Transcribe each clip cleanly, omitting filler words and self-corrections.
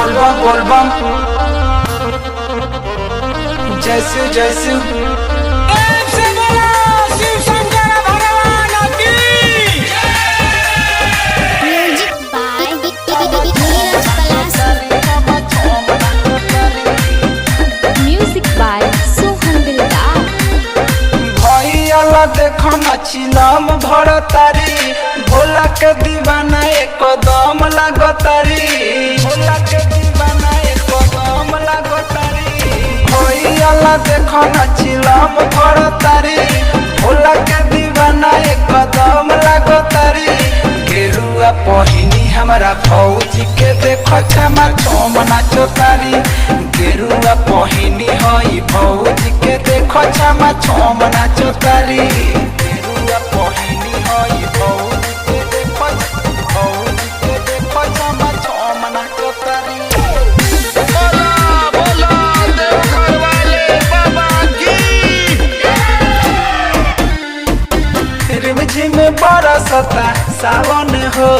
बोलबम बोलबम जैसे जैसे देखो नचिलम भर तारी भोला के दीवाना एकदम लागतारी भोला के दीवाना एकदम लागतारी भैया देखो नचिलम भर तारी भोला के दीवाना एकदम लागतारी गेरुआ पहिनी हमारा फौजी के देखो छमा छम नाचो तारी गेरुआ पहिनी हई फौजी के देखो छमा छम नाचो तारी गेरुआ पहिनी हई फौजी के देखो छमा छम नाचो तारी। रिमझिम बरसता सावन हो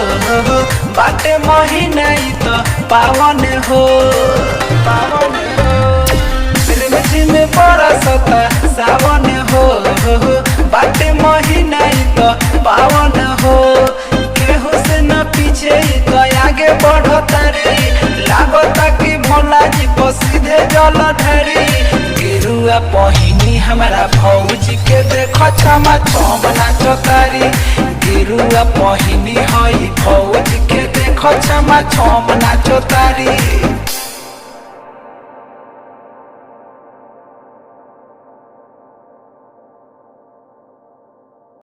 बाटे महीना तो पावन हो पावन हो रिमझिम बरसता सावन हो बाटे महीना तो पावन हो केहू से न पीछे तो आगे बढ़ता रे लागता कि भोला जी को सीधे जल ढरी गेरुआ पहिनी हमारा फौजी के देखो छमा छम नाचो तारी गेरुआ पहिनी हई फौजी के देखो छमा छम नाचो तारी।